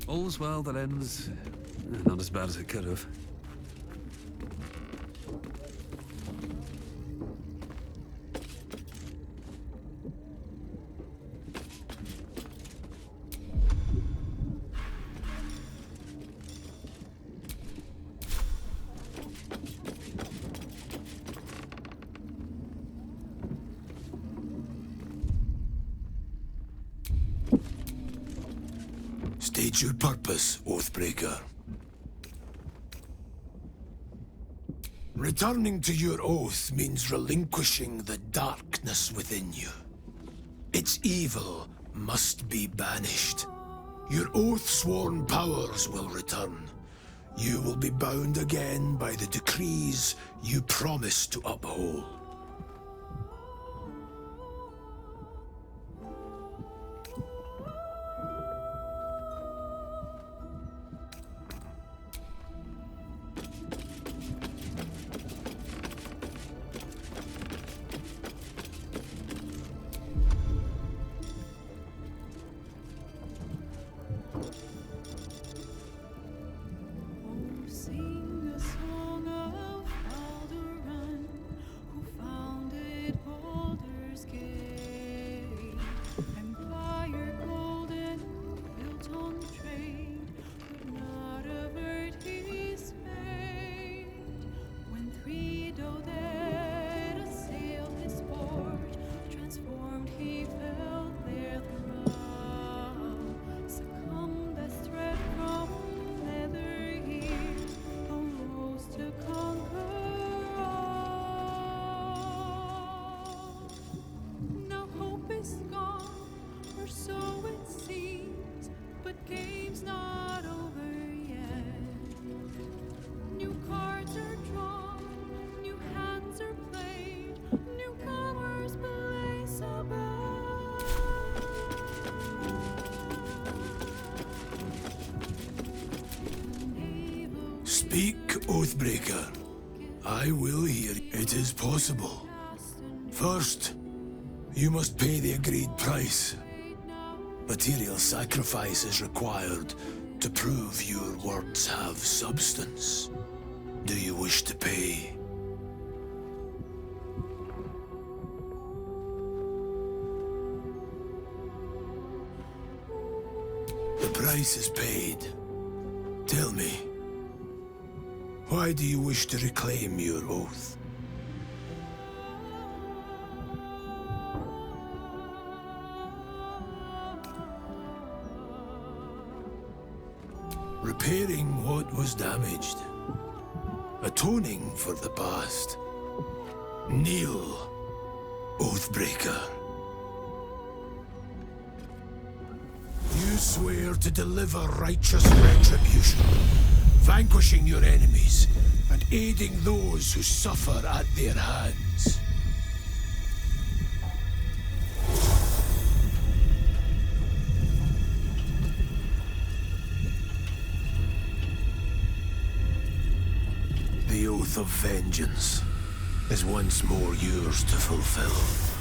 All's well that ends not as bad as it could have. State your purpose, Oathbreaker. Returning to your oath means relinquishing the darkness within you. Its evil must be banished. Your oath-sworn powers will return. You will be bound again by the decrees you promised to uphold. Sing a song of Baldur, who founded Baldur's Gate. Empire golden, built on trade, could not avert his fate. When three Doded assailed his port, transformed he felt their thrall. Succumbed as threat from nether years, arose to conquer all. Now hope is gone, or so it seems, but game's not over yet. New cards are drawn, new hands are played, newcomers blaze above. Speak, Oathbreaker. I will hear. It is possible. First, you must pay the agreed price. Material sacrifice is required to prove your words have substance. Do you wish to pay? The price is paid. Tell me, why do you wish to reclaim your oath? Repairing what was damaged. Atoning for the past. Kneel, Oathbreaker. You swear to deliver righteous retribution, vanquishing your enemies and aiding those who suffer at their hands. The oath of vengeance is once more yours to fulfill.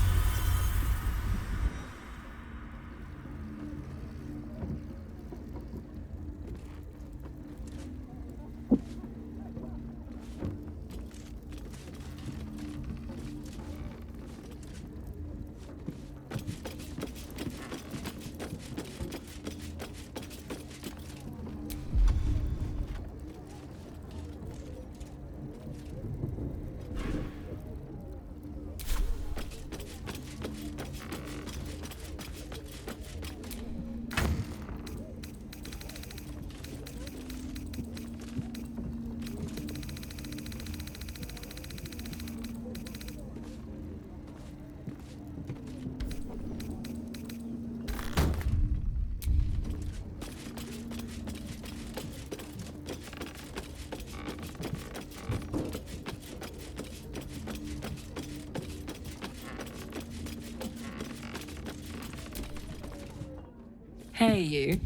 Hey, you.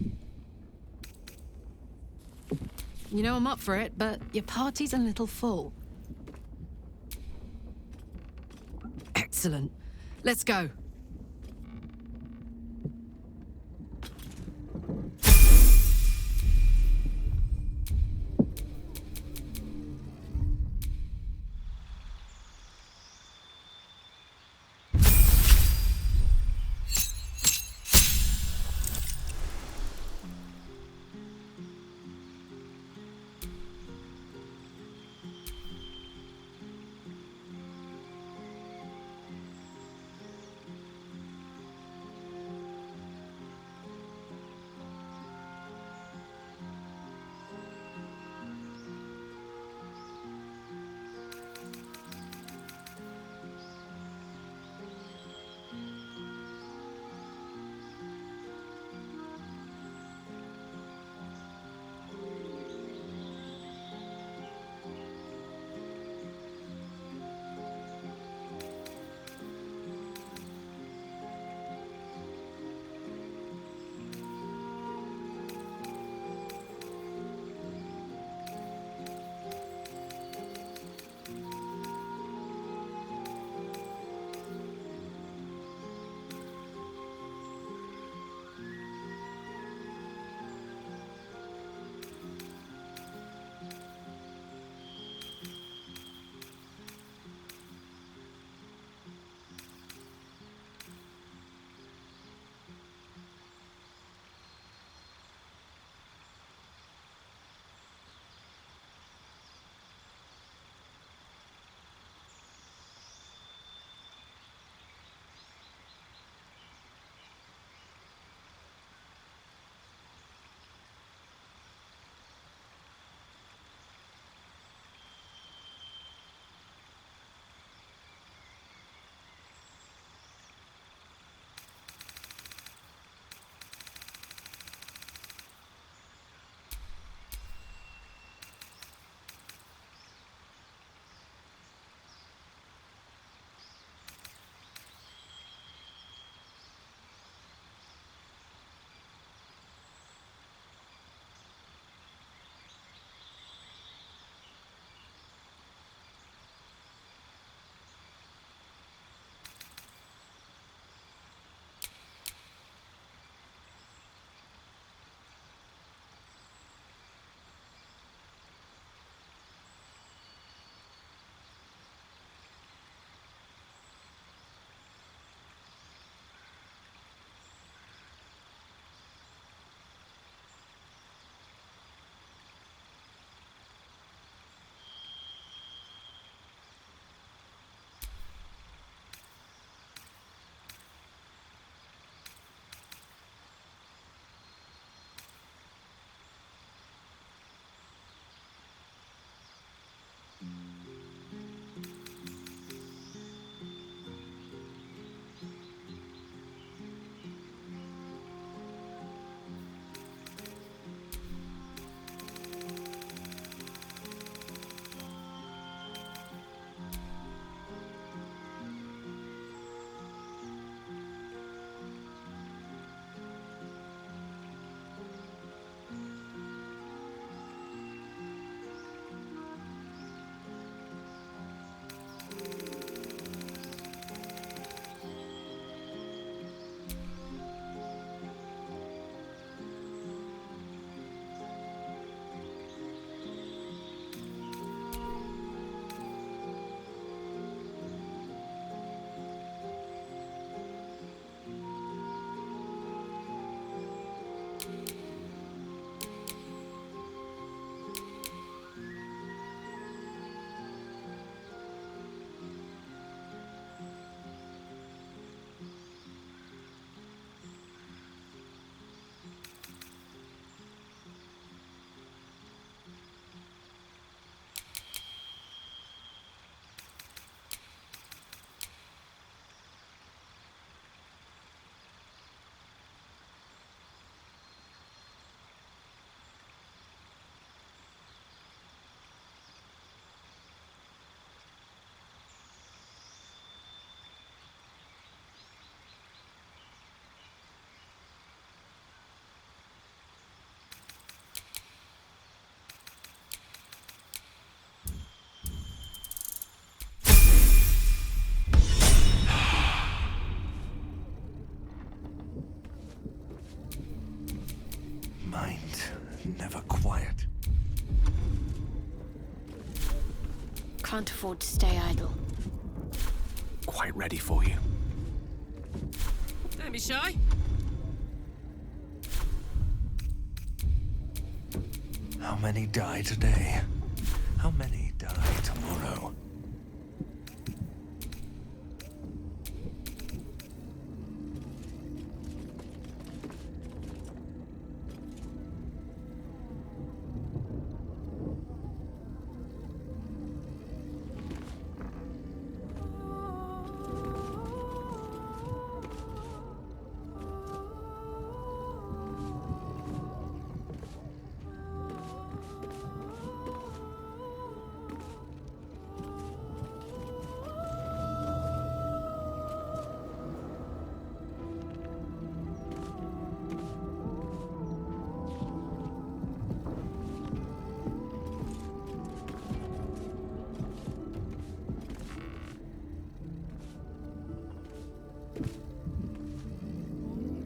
You know I'm up for it, but your party's a little full. Excellent. Let's go. never quiet. Can't afford to stay idle. Quite ready for you. Don't be shy. How many die today? How many die tomorrow?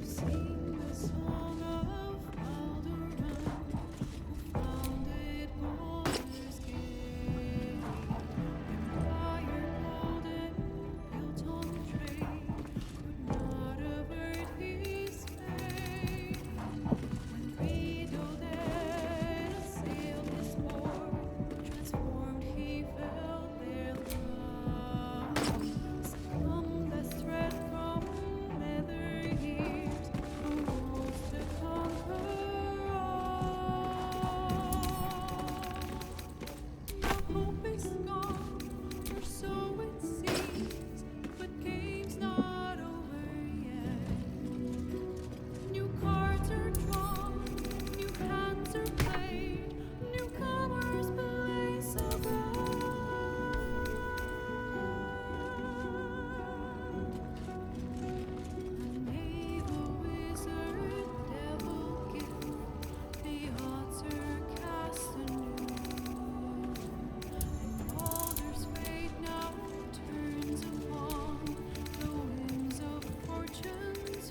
Sing the song of Baldur, who founded Baldur's Gate. Empire called it, built on trade, could not avert his fate. When Credo assailed his port, transformed he felt their love. Succumbed as threat from nether years, who rose to conquer all. Now hope is gone, or so it seems, but game's not over yet. New cards are drawn, new hands are played, newcomers play so bright. And may the wizard devil give the odds are cast anew, and Baldur's fate now turns upon the whims of fortune's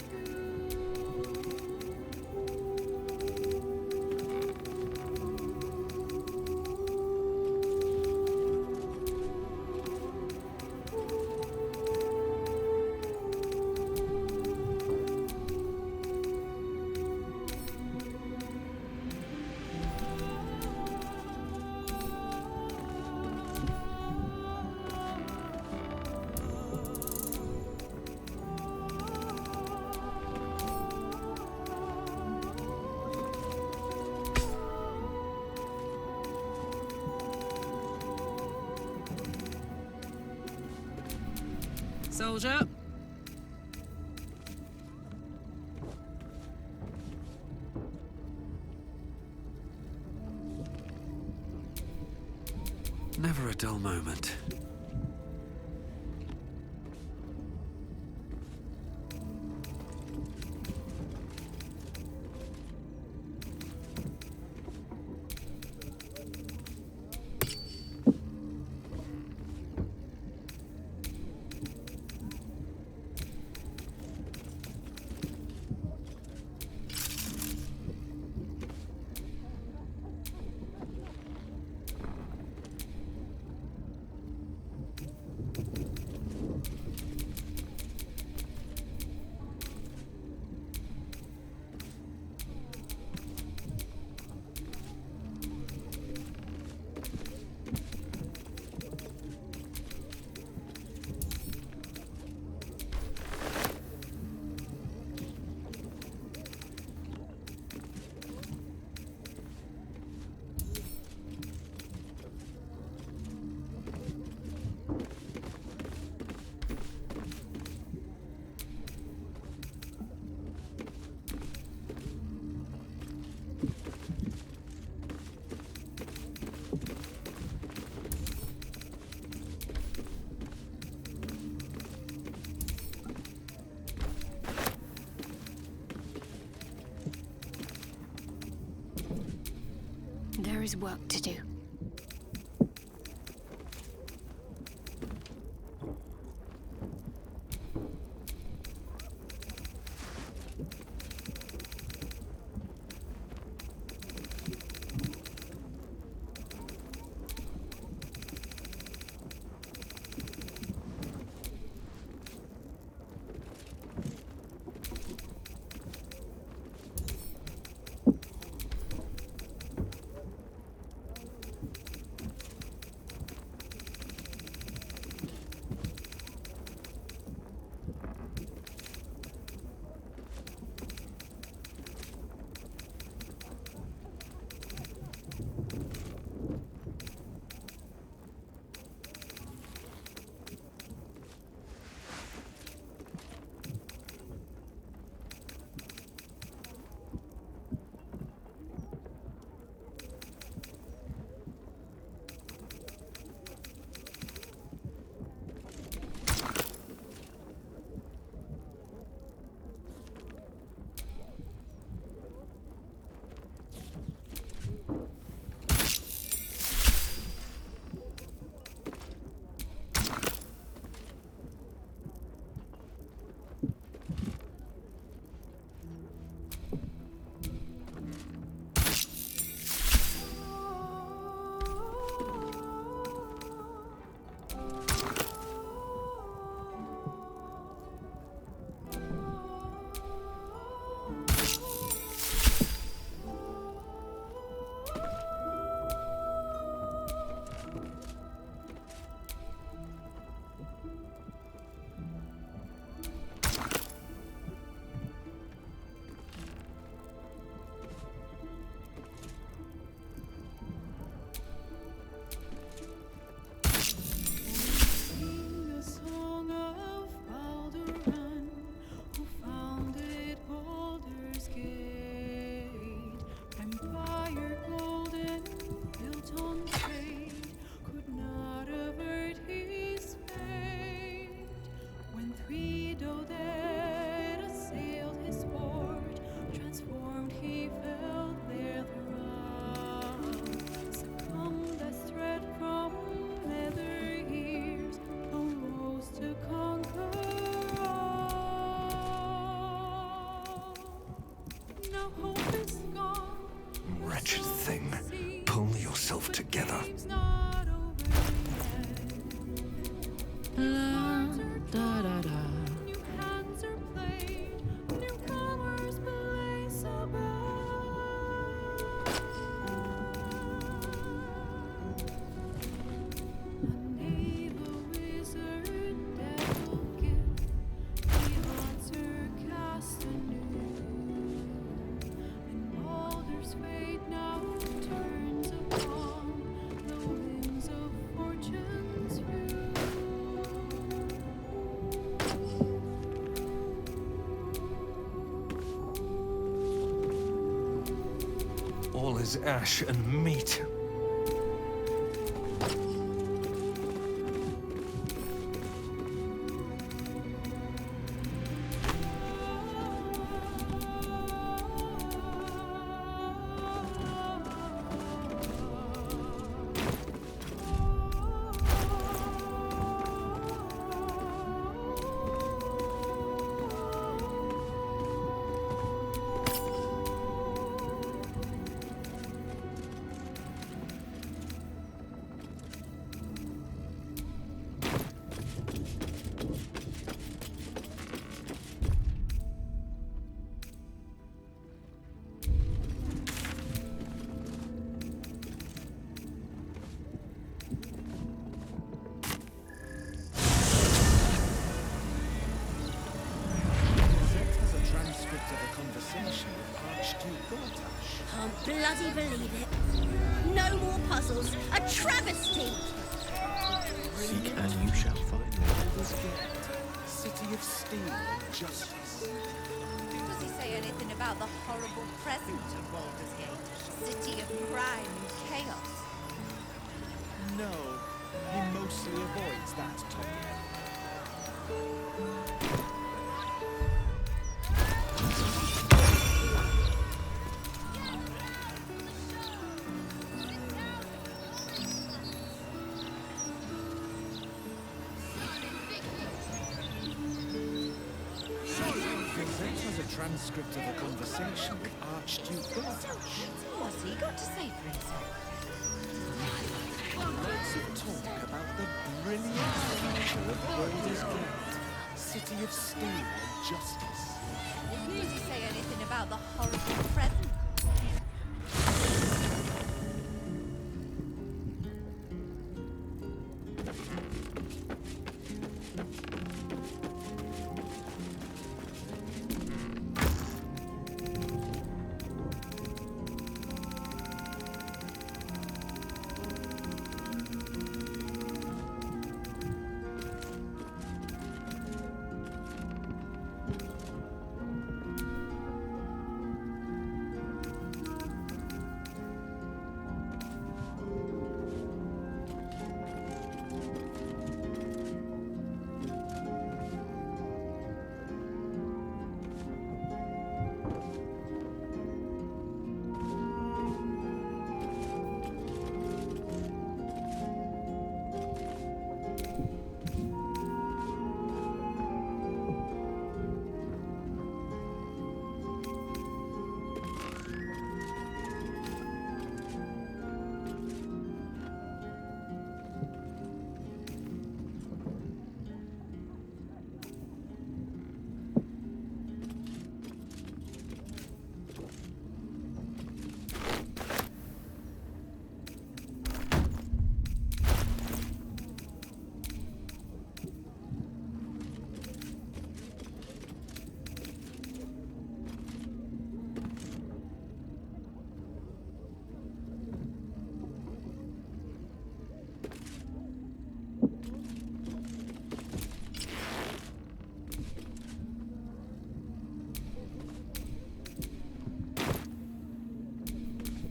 Soldier. Never a dull moment. There is work to do. so that assailed his forge, transformed he fell there throughout. Succumbed as thread from nether years, arose to conquer all. Now hope is gone. Wretched thing, pull yourself together. Game's not over yet. Da da da. New hands are played, newcomers blaze above. A knave, a wizard, devil gift, the answer cast anew. And Baldur's fate now turns upon the winds of fortune's view. All is ash and meat. Can't bloody believe it. No more puzzles. A travesty. Seek and you shall find. City of Steel and Justice. Does he say anything about the horrible present of Baldur's Gate? City of crime and chaos. No, he mostly avoids that topic. Gazette has a transcript of a conversation with Archduke Baldur. What's he got to say for himself? Lots of talk about the brilliant future of Baldur's Gate, City of Steel and Justice. Does he say anything about the horrible present?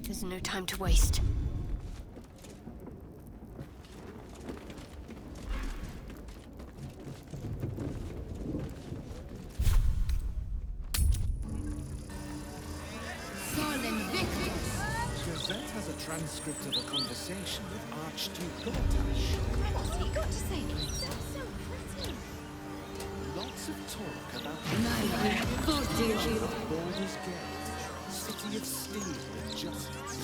There's no time to waste. transcript of a conversation with Archduke Gortash. What's he got to say for himself? Lots of talk about Baldur's Gate, city of steel and justice.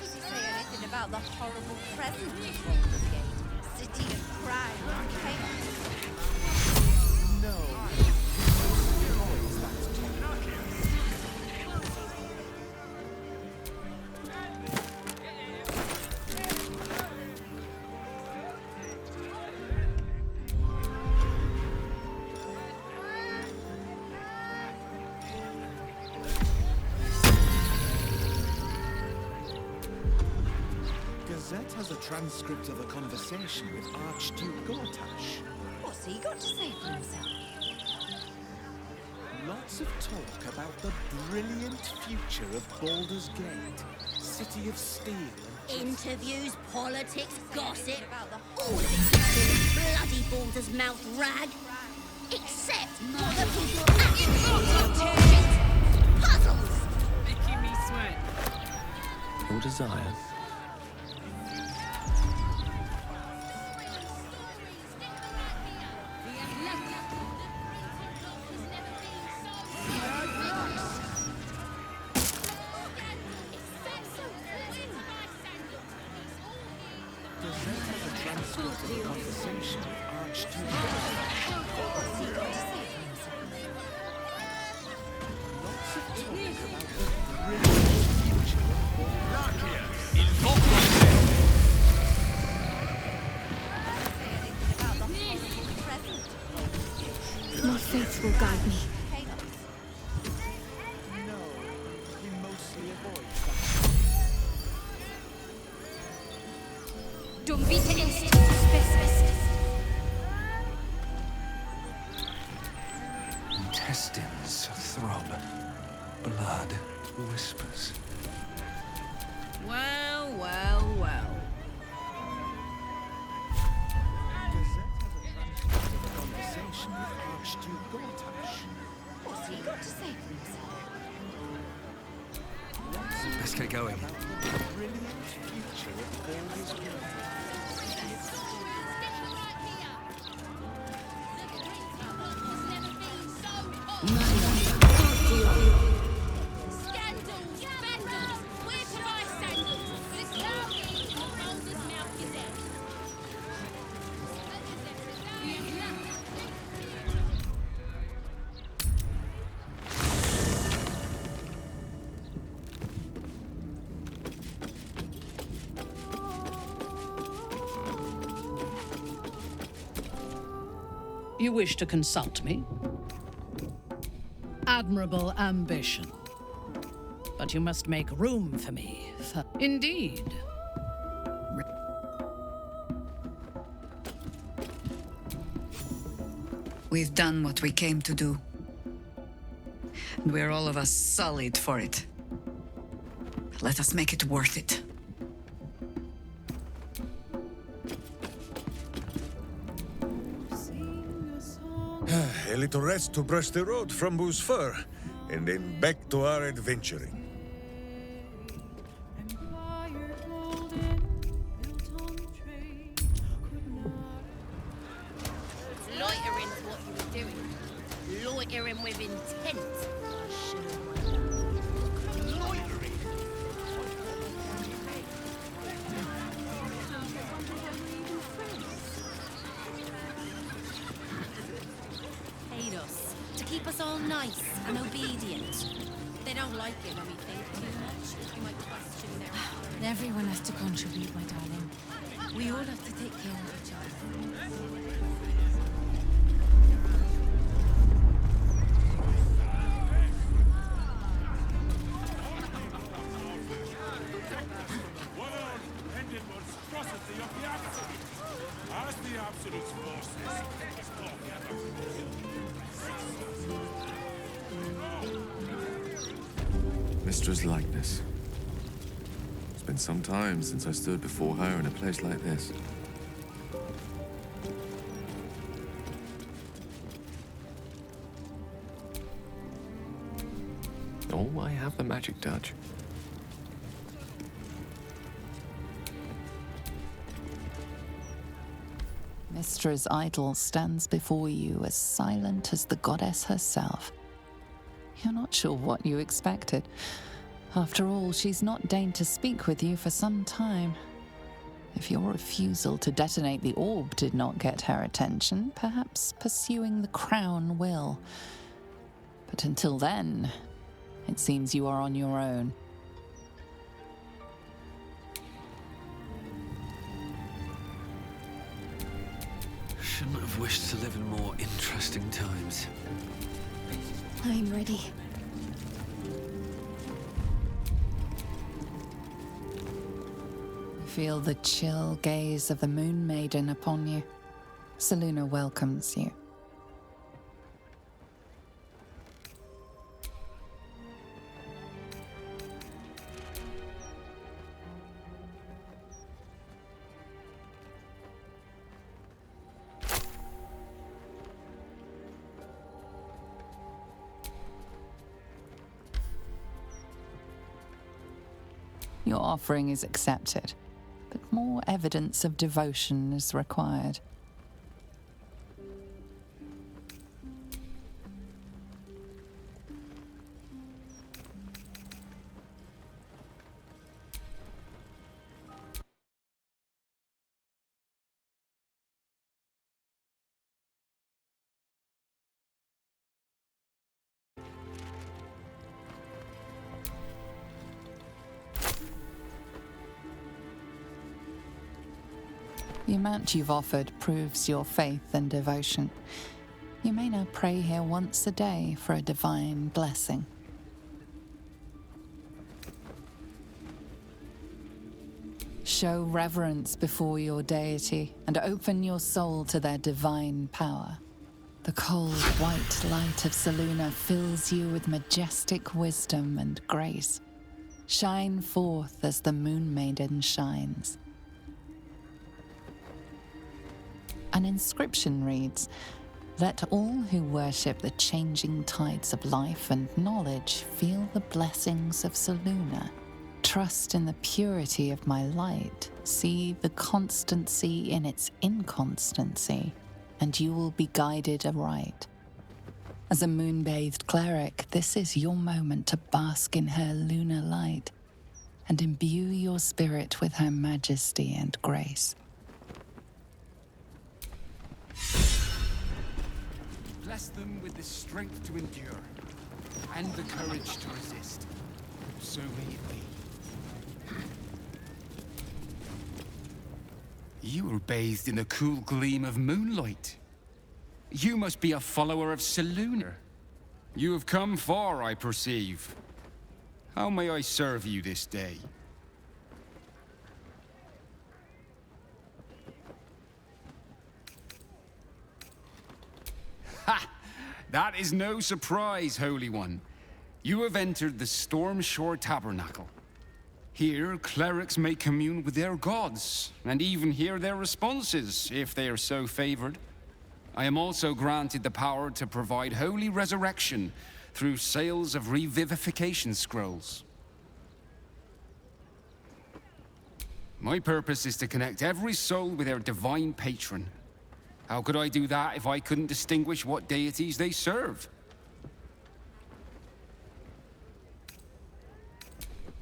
Does he say anything about the horrible present of Baldur's Gate? City of crime and chaos? No, he mostly avoids that topic. Gazette has a transcript of a conversation with Archduke Gortash. What's he got to say for himself? Lots of talk about the brilliant future of Baldur's Gate, city of steel and justice. Interviews, politics, gossip. About the All of it in bloody Baldur's mouth rag. Except what the people actually want to shit. Puzzles! Making me sweat. Your desire. Gazette has a transcript of a conversation with Archduke Gortash. What's he got to say for himself? Lots of talk about the brilliant future of Baldur's Gate. Say anything about the horrible present of Baldur's Gate? My faith will guide me. Chaos? No, he mostly avoids that. Dum vita est spes est. Intestines throb. Blood whispers. Well, well, well. Gazette has a transcript of a conversation with Archduke Gortash. What's he got to say for himself? Let's get going. About the brilliant future of Baldur's Gate. You wish to consult me? Admirable ambition. But you must make room for me. Indeed. We've done what we came to do. And we're all of us sullied for it. Let us make it worth it. A little rest to brush the road from Boo's fur, and then back to our adventuring. Empire golden, built on trade, could not Loitering's what you were doing. Loitering with intent. Loitering? Paid us to keep us all nice and obedient. They don't like it when we think too much. You might question their authority. Everyone has to contribute, my darling. We all have to take care of each other. Mistra's likeness. It's been some time since I stood before her in a place like this. Oh, I have the magic touch. Mystra's idol stands before you as silent as the goddess herself. You're not sure what you expected. After all, she's not deigned to speak with you for some time. If your refusal to detonate the orb did not get her attention, perhaps pursuing the crown will. But until then, it seems you are on your own. Shouldn't have wished to live in more interesting times. I'm ready. Feel the chill gaze of the Moon Maiden upon you. Selûne welcomes you. Your offering is accepted, but more evidence of devotion is required. The amount you've offered proves your faith and devotion. You may now pray here once a day for a divine blessing. Show reverence before your deity and open your soul to their divine power. The cold, white light of Selûne fills you with majestic wisdom and grace. Shine forth as the Moon Maiden shines. An inscription reads, "Let all who worship the changing tides of life and knowledge feel the blessings of Selûne. Trust in the purity of my light. See the constancy in its inconstancy, and you will be guided aright." As a moon-bathed cleric, this is your moment to bask in her lunar light and imbue your spirit with her majesty and grace. Bless them with the strength to endure and the courage to resist. So may it be. You are bathed in the cool gleam of moonlight. You must be a follower of Selûne. You have come far, I perceive. How may I serve you this day? Ha! That is no surprise, Holy One. You have entered the Stormshore Tabernacle. Here, clerics may commune with their gods, and even hear their responses, if they are so favored. I am also granted the power to provide holy resurrection through sales of revivification scrolls. My purpose is to connect every soul with their divine patron. How could I do that if I couldn't distinguish what deities they serve?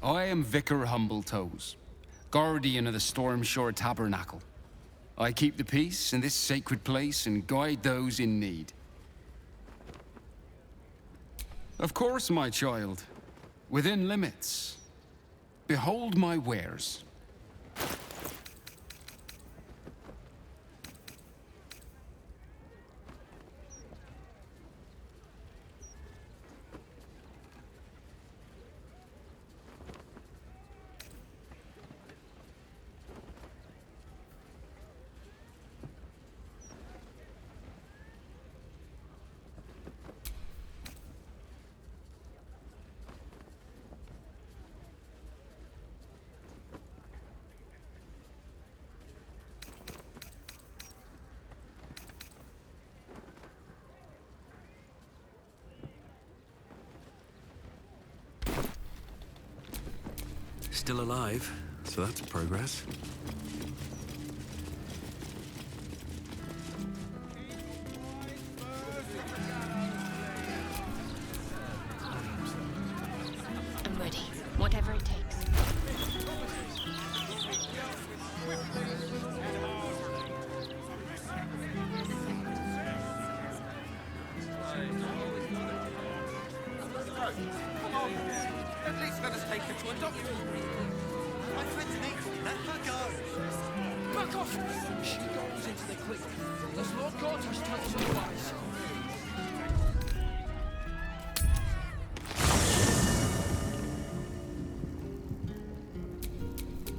I am Vicar Humbletoes, guardian of the Stormshore Tabernacle. I keep the peace in this sacred place and guide those in need. Of course, my child, within limits. Behold my wares. Still alive, so that's progress. Come on. At least let us take her to a doctor. My friend's Nathan. Let her go. Back off! She goes into the cliff. Does Lord Gortash tell us otherwise?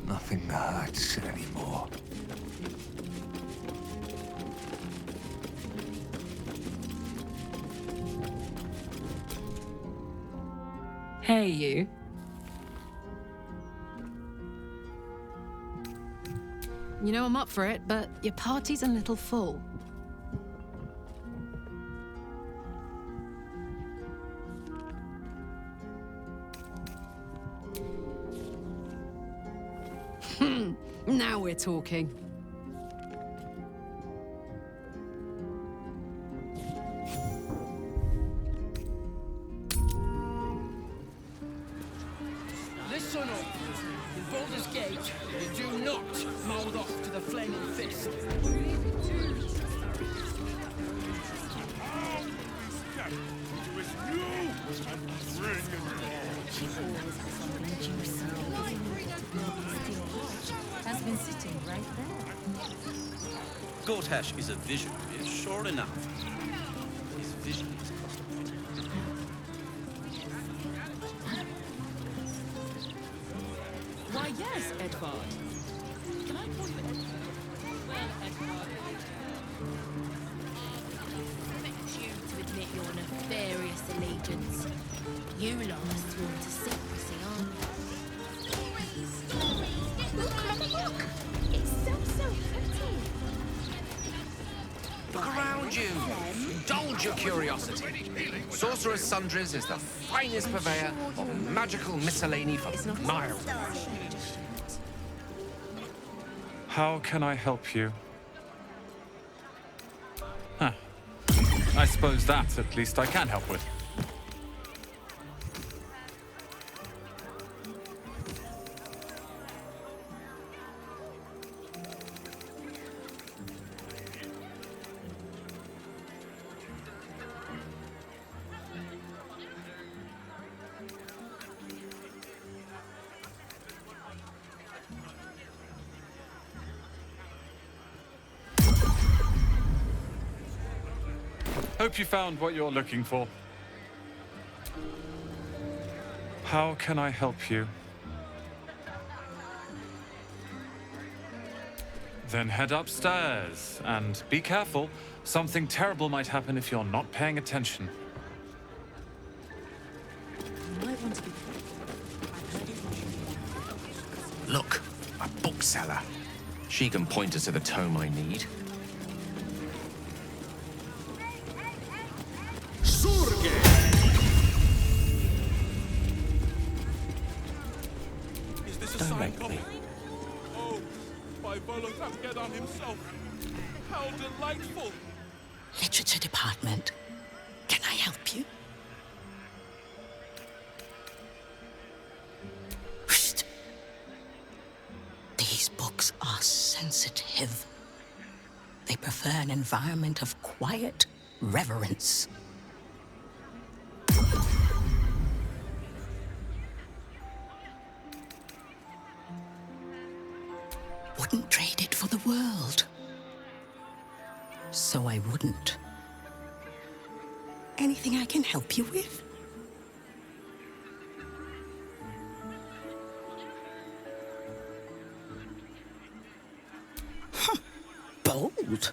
Nothing hurts anymore. Hey, you. You know I'm up for it, but your party's a little full. Now we're talking. Listen up. In Baldur's Gate, you do not mouth off to the Flaming Fist. Has been sitting right there. Gortash is a visionary, sure enough. His vision is Why, yes, Edvard. Can I call you Edvard? Well, Edvard. Expect you to admit your nefarious allegiance. You lot are sworn to secrecy, aren't you? Look! It's so pretty. Look around you. Indulge your curiosity. Sorcerer's Sundries is the finest purveyor of magical miscellany for miles. How can I help you? Huh. I suppose that, at least, I can help with. Hope you found what you're looking for. How can I help you? Then head upstairs, and be careful. Something terrible might happen if you're not paying attention. You might want to be. Look, a bookseller. She can point us to the tome I need. Is this a sign coming? Oh, by Baldur himself. How delightful! Literature department. Can I help you? Whoosh. These books are sensitive. They prefer an environment of quiet reverence. Wouldn't trade it for the world. So I wouldn't. Anything I can help you with? Bold.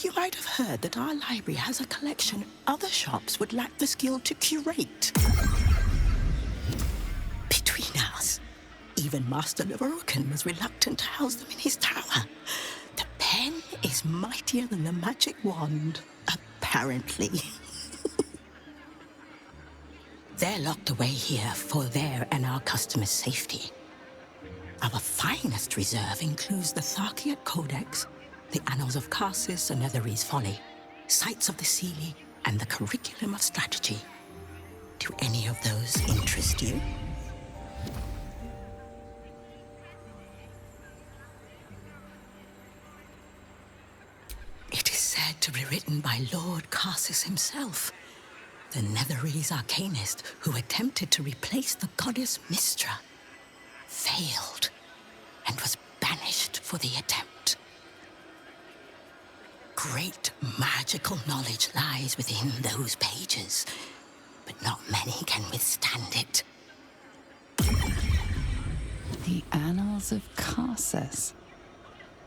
You might have heard that our library has a collection other shops would lack the skill to curate. Between us, even Master Leveroken was reluctant to house them in his tower. The pen is mightier than the magic wand, apparently. They're locked away here for their and our customers' safety. Our finest reserve includes the Tharkiat Codex, the Annals of Karsus and Netherese Folly, Sights of the Seelie, and the Curriculum of Strategy. Do any of those interest you? It is said to be written by Lord Karsus himself, The Netherese arcanist who attempted to replace the goddess Mystra failed and was banished for the attempt. Great magical knowledge lies within those pages, but not many can withstand it. The Annals of Carsus.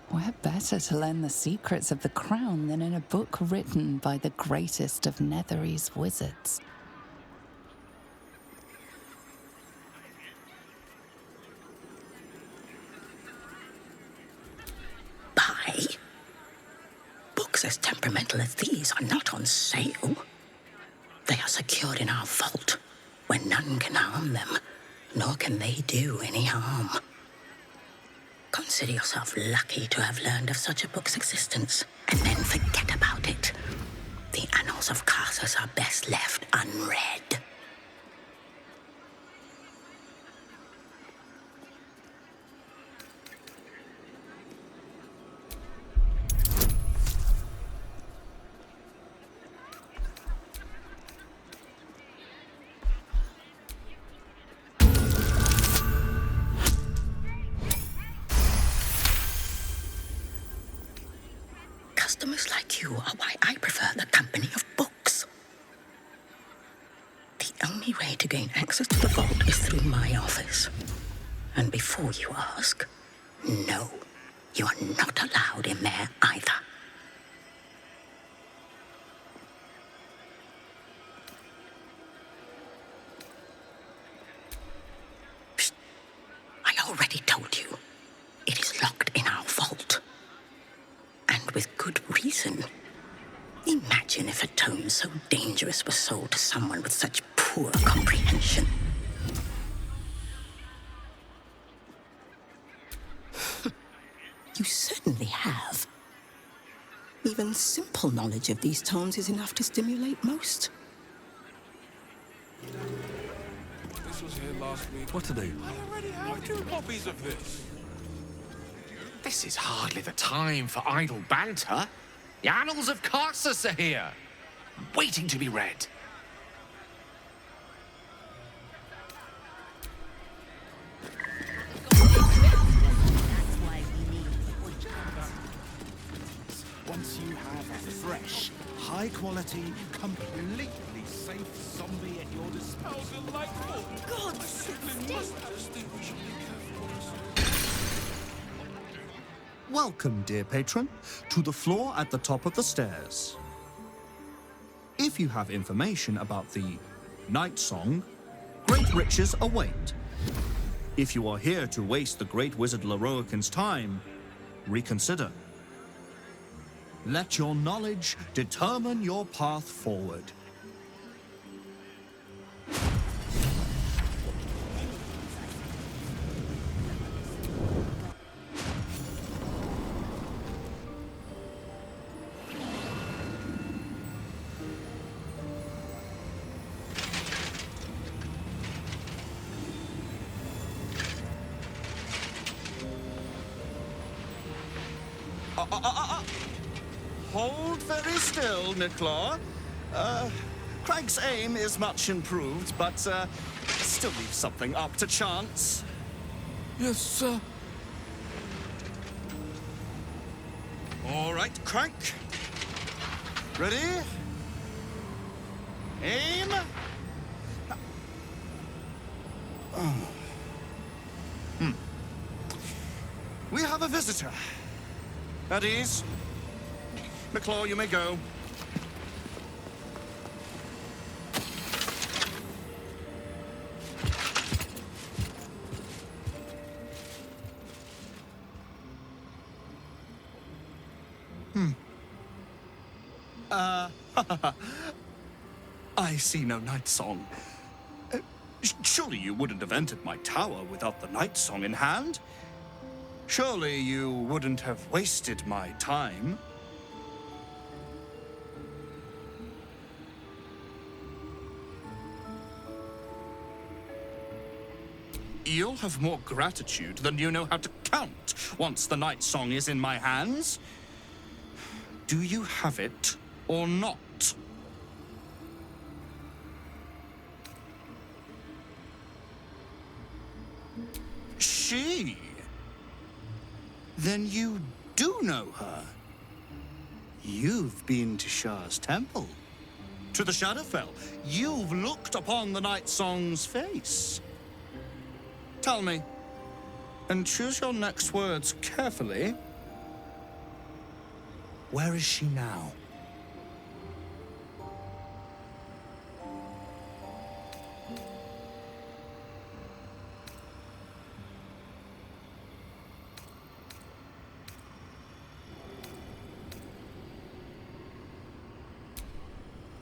Where better to learn the secrets of the crown than in a book written by the greatest of Netherese wizards? Buy? Books as temperamental as these are not on sale. They are secured in our vault, where none can harm them, nor can they do any harm. Consider yourself lucky to have learned of such a book's existence, and then forget about it. The Annals of Carsus are best left unread. Customers like you are why I prefer the company of books. The only way to gain access to the vault is through my office. And before you ask, no, you are not allowed in there either. Psst. I already told you. It is locked in our vault. And with good reason. Imagine if a tome so dangerous was sold to someone with such poor comprehension. You certainly have. Even simple knowledge of these tomes is enough to stimulate most. This was here last week. What to do? I already have 2 copies of this. This is hardly the time for idle banter. The Annals of Carsus are here, waiting to be read. Once you have a fresh, high-quality, completely safe zombie at your disposal. How delightful! God, Welcome, dear patron, to the floor at the top of the stairs. If you have information about the Night Song, great riches await. If you are here to waste the great wizard Leroican's time, reconsider. Let your knowledge determine your path forward. Hold very still, Niclaw. Craig's aim is much improved, but still leaves something up to chance. Yes, sir. All right, Craig. Ready? Aim. We have a visitor. At ease. Niclaw, you may go. I see no Night Song. Surely you wouldn't have entered my tower without the Night Song in hand? Surely you wouldn't have wasted my time? You'll have more gratitude than you know how to count once the Night Song is in my hands. Do you have it or not? she? Then you do know her. You've been to Shah's temple, to the Shadowfell. You've looked upon the Night Song's face. Tell me, and choose your next words carefully. Where is she now?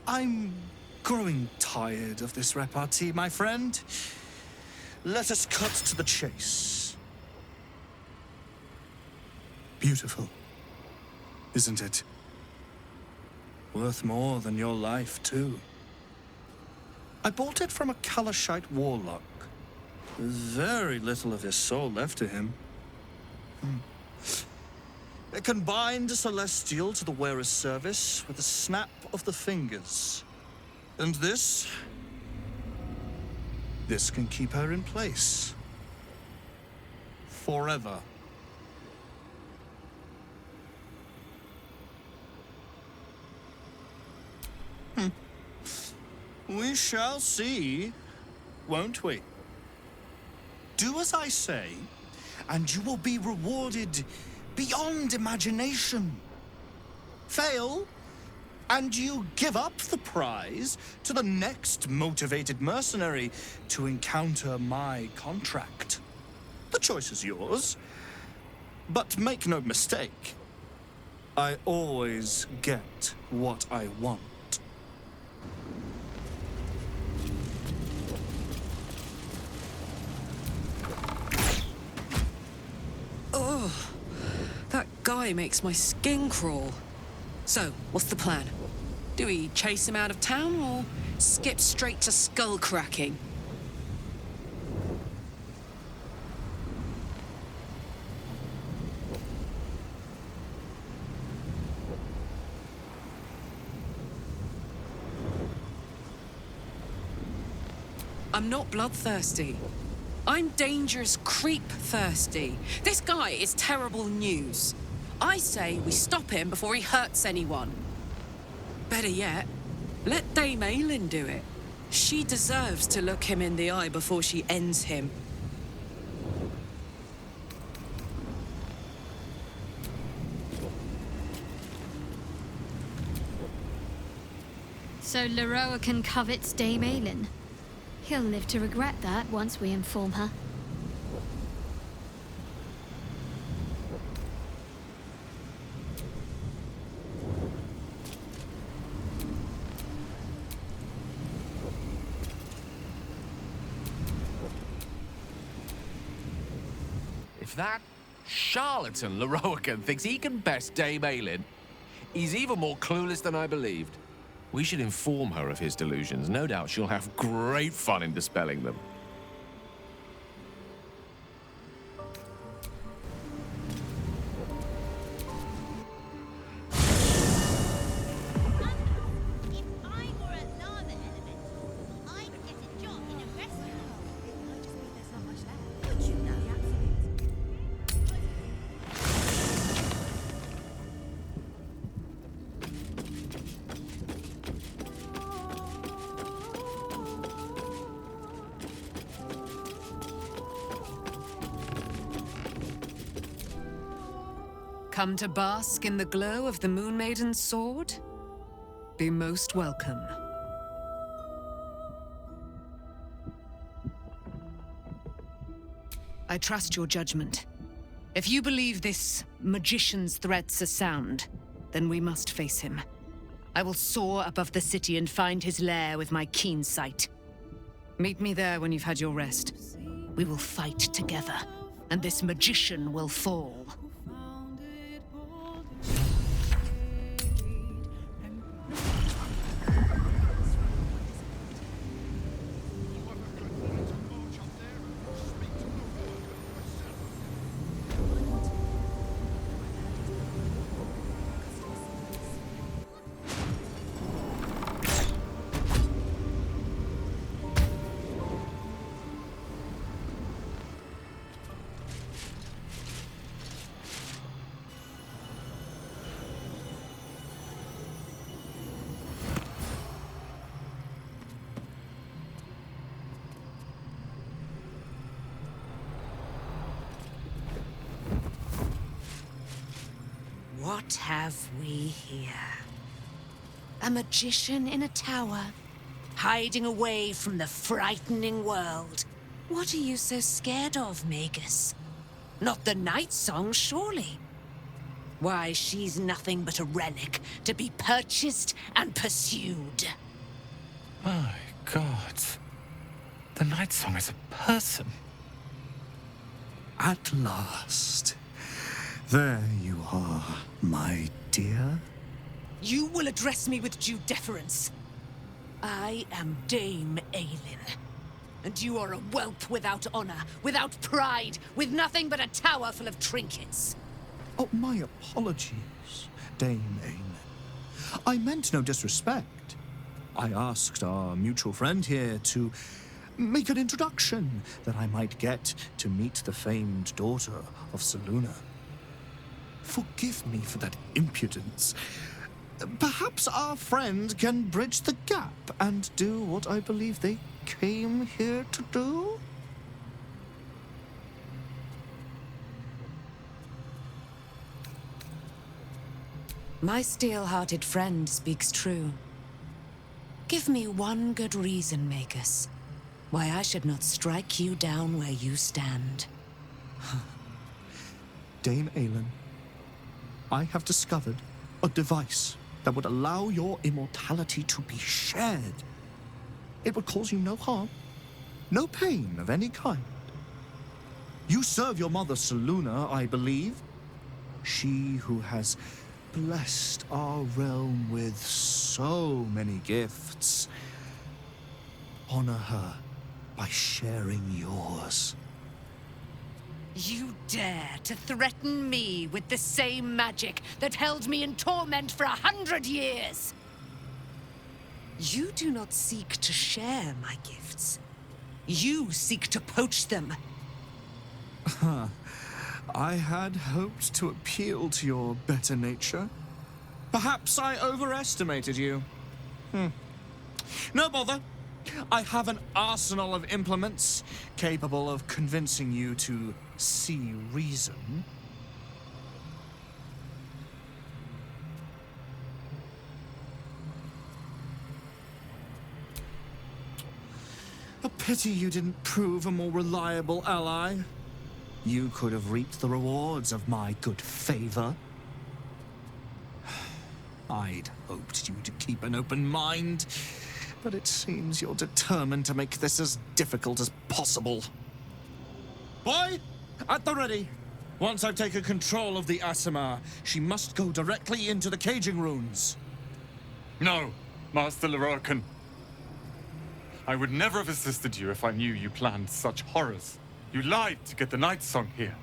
I'm growing tired of this repartee, my friend. Let us cut to the chase. Beautiful, isn't it? Worth more than your life, too. I bought it from a Kalashite warlock. Very little of his soul left to him. It can bind a celestial to the wearer's service with a snap of the fingers. And this can keep her in place. Forever. We shall see, won't we? Do as I say, and you will be rewarded beyond imagination. Fail, and you give up the prize to the next motivated mercenary to encounter my contract. The choice is yours, but make no mistake, I always get what I want. Oh, that guy makes my skin crawl. So, what's the plan? Do we chase him out of town or skip straight to skull cracking? I'm not bloodthirsty. I'm dangerous creep thirsty. This guy is terrible news. I say we stop him before he hurts anyone. Better yet, let Dame Aylin do it. She deserves to look him in the eye before she ends him. So Leroican covets Dame Aylin. He'll live to regret that once we inform her. If that charlatan Leroican thinks he can best Dame Aylin, he's even more clueless than I believed. We should inform her of his delusions. No doubt she'll have great fun in dispelling them. Come to bask in the glow of the Moon Maiden's sword? Be most welcome. I trust your judgment. If you believe this magician's threats are sound, then we must face him. I will soar above the city and find his lair with my keen sight. Meet me there when you've had your rest. We will fight together, and this magician will fall. What have we here? A magician in a tower, hiding away from the frightening world. What are you so scared of, Magus? Not the Night Song, surely? Why, she's nothing but a relic to be purchased and pursued. My God. The Night Song is a person. At last. There you are, my dear. You will address me with due deference. I am Dame Aelin. And you are a whelp without honor, without pride, with nothing but a tower full of trinkets. Oh, my apologies, Dame Aelin. I meant no disrespect. I asked our mutual friend here to make an introduction that I might get to meet the famed daughter of Selûne. Forgive me for that impudence. Perhaps our friend can bridge the gap and do what I believe they came here to do? My steel-hearted friend speaks true. Give me one good reason, Magus, why I should not strike you down where you stand. Dame Aelin, I have discovered a device that would allow your immortality to be shared. It would cause you no harm, no pain of any kind. You serve your mother Selûne, I believe. She who has blessed our realm with so many gifts. Honor her by sharing yours. You dare to threaten me with the same magic that held me in torment for 100 years? You do not seek to share my gifts. You seek to poach them. I had hoped to appeal to your better nature. Perhaps I overestimated you. No bother. I have an arsenal of implements capable of convincing you to see reason. A pity you didn't prove a more reliable ally. You could have reaped the rewards of my good favor. I'd hoped you to keep an open mind, but it seems you're determined to make this as difficult as possible. Boy, at the ready. Once I've taken control of the Aasimar, she must go directly into the caging runes. No, Master Leroican. I would never have assisted you if I knew you planned such horrors. You lied to get the Night Song here.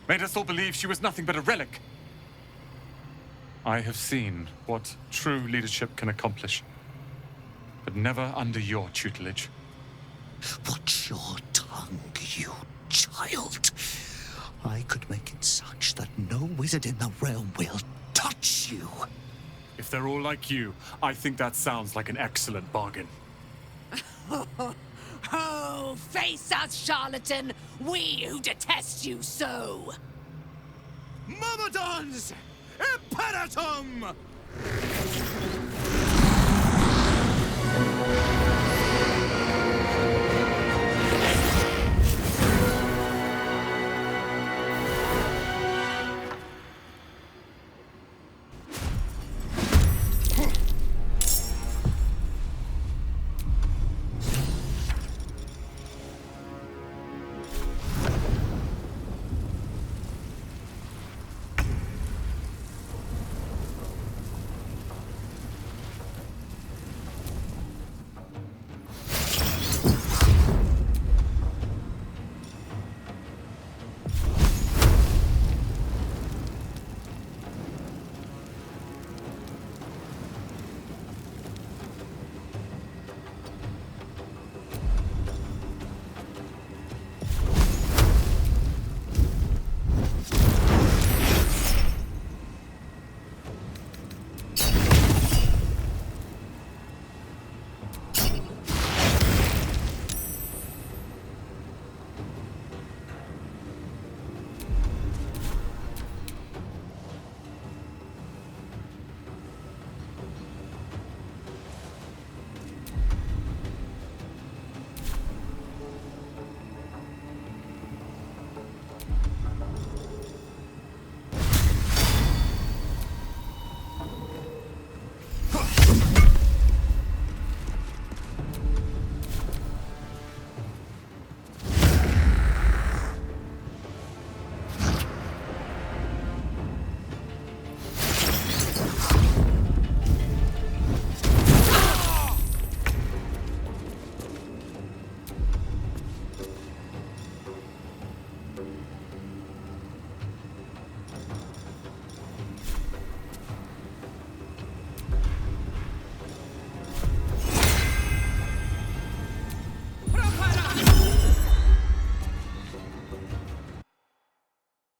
Made us all believe she was nothing but a relic. I have seen what true leadership can accomplish, but never under your tutelage. Watch your tongue, you child. I could make it such that no wizard in the realm will touch you. If they're all like you, I think that sounds like an excellent bargain. Oh, face us, charlatan! We who detest you so! Myrmidons! Imperatum!